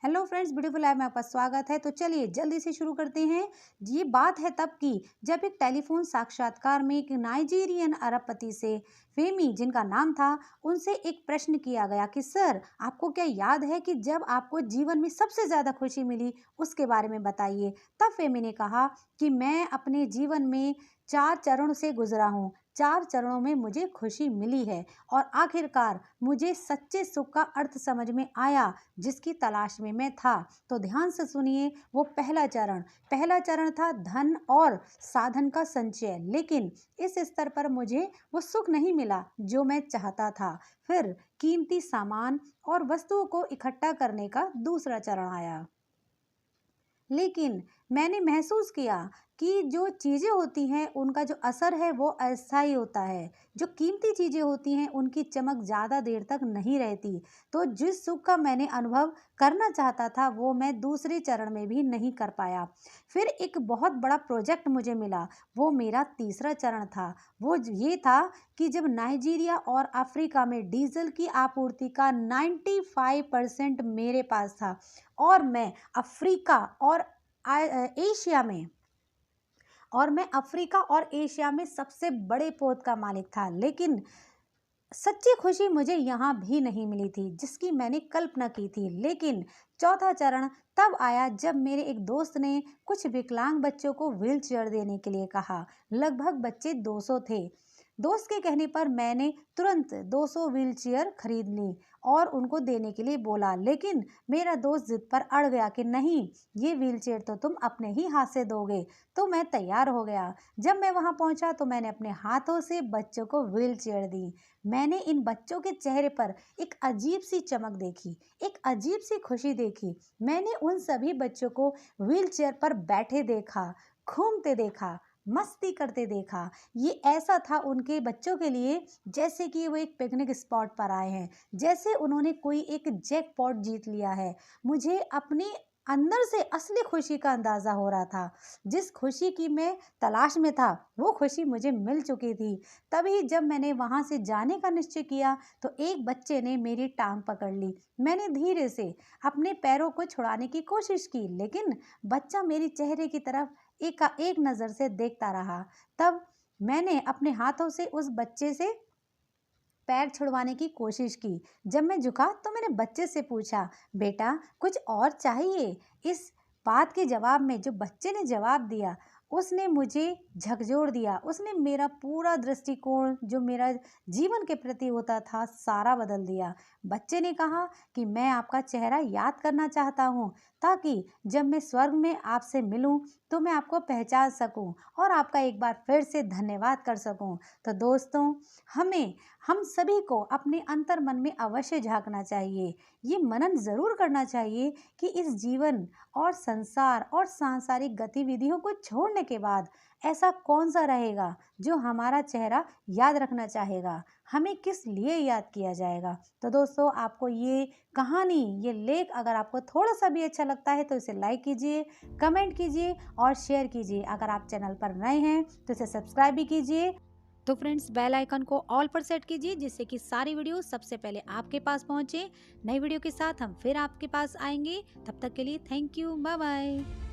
Hello friends, beautiful life में आपका स्वागत है। तो चलिए जल्दी से शुरू करते हैं। ये बात है तब की जब एक टेलीफोन साक्षात्कार में एक नाइजीरियन अरबपति से फेमी, जिनका नाम था, उनसे एक प्रश्न किया गया कि सर, आपको क्या याद है कि जब आपको जीवन में सबसे ज्यादा खुशी मिली, उसके बारे में बताइए। तब फेमी ने कहा कि मैं अपने जीवन में 4 चरणों से गुजरा हूँ। 4 चरणों में मुझे खुशी मिली है और आखिरकार मुझे सच्चे सुख का अर्थ समझ में आया, जिसकी तलाश में मैं था। तो ध्यान से सुनिए। वो पहला चरण था धन और साधन का संचय, लेकिन इस स्तर पर मुझे वो सुख नहीं मिला जो मैं चाहता था। फिर कीमती सामान और वस्तुओं को इकट्ठा करने का दूसरा चरण आया, लेकिन मैंने महसूस किया कि जो चीज़ें होती हैं उनका जो असर है वो अस्थायी होता है। जो कीमती चीज़ें होती हैं उनकी चमक ज़्यादा देर तक नहीं रहती। तो जिस सुख का मैंने अनुभव करना चाहता था वो मैं दूसरे चरण में भी नहीं कर पाया। फिर एक बहुत बड़ा प्रोजेक्ट मुझे मिला, वो मेरा तीसरा चरण था। वो ये था कि जब नाइजीरिया और अफ्रीका में डीजल की आपूर्ति का 95% मेरे पास था और मैं अफ्रीका और एशिया में सबसे बड़े पोत का मालिक था। लेकिन सच्ची खुशी मुझे यहाँ भी नहीं मिली थी जिसकी मैंने कल्पना की थी। लेकिन चौथा चरण तब आया जब मेरे एक दोस्त ने कुछ विकलांग बच्चों को व्हील चेयर देने के लिए कहा। लगभग बच्चे 200 थे। दोस्त के कहने पर मैंने तुरंत 200 व्हील चेयर खरीद ली और उनको देने के लिए बोला। लेकिन मेरा दोस्त जिद पर अड़ गया कि नहीं, ये व्हील चेयर तो तुम अपने ही हाथ से दोगे। तो मैं तैयार हो गया। जब मैं वहां पहुंचा तो मैंने अपने हाथों से बच्चों को व्हील चेयर दी। मैंने इन बच्चों के चेहरे पर एक अजीब सी चमक देखी, एक अजीब सी खुशी देखी। मैंने उन सभी बच्चों को व्हील चेयर पर बैठे देखा, घूमते देखा, मस्ती करते देखा। ये ऐसा था उनके बच्चों के लिए जैसे कि वो एक पिकनिक स्पॉट पर आए हैं, जैसे उन्होंने कोई एक जैकपॉट जीत लिया है। मुझे अपने अंदर से असली खुशी का अंदाजा हो रहा था। जिस खुशी की मैं तलाश में था वो खुशी मुझे मिल चुकी थी। तभी जब मैंने वहां से जाने का निश्चय किया तो एक बच्चे ने मेरी टांग पकड़ ली। मैंने धीरे से अपने पैरों को छुड़ाने की कोशिश की, लेकिन बच्चा मेरे चेहरे की तरफ एक नजर से देखता रहा। तब मैंने अपने हाथों से उस बच्चे से पैर छुड़वाने की कोशिश की। जब मैं झुका तो मैंने बच्चे से पूछा, बेटा कुछ और चाहिए? इस बात के जवाब में जो बच्चे ने जवाब दिया उसने मुझे झकझोर दिया। उसने मेरा पूरा दृष्टिकोण जो मेरा जीवन के प्रति होता था सारा बदल दिया। बच्चे ने कहा कि मैं आपका चेहरा याद करना चाहता हूँ ताकि जब मैं स्वर्ग में आपसे मिलूं तो मैं आपको पहचान सकूं और आपका एक बार फिर से धन्यवाद कर सकूं। तो दोस्तों, हम सभी को अपने अंतर मन में अवश्य झांकना चाहिए। ये मनन जरूर करना चाहिए कि इस जीवन और संसार और सांसारिक गतिविधियों को छोड़ने के बाद ऐसा कौन सा रहेगा जो हमारा चेहरा याद रखना चाहेगा, हमें किस लिए याद किया जाएगा। तो दोस्तों, आपको ये कहानी, ये लेख अगर आपको थोड़ा सा भी अच्छा लगता है तो इसे लाइक कीजिए, कमेंट कीजिए और शेयर कीजिए। अगर आप चैनल पर नए हैं तो इसे सब्सक्राइब भी कीजिए। तो फ्रेंड्स, बेल आइकन को ऑल पर सेट कीजिए जिससे कि सारी वीडियो सबसे पहले आपके पास पहुंचे। नई वीडियो के साथ हम फिर आपके पास आएंगे। तब तक के लिए थैंक यू, बाय बाय।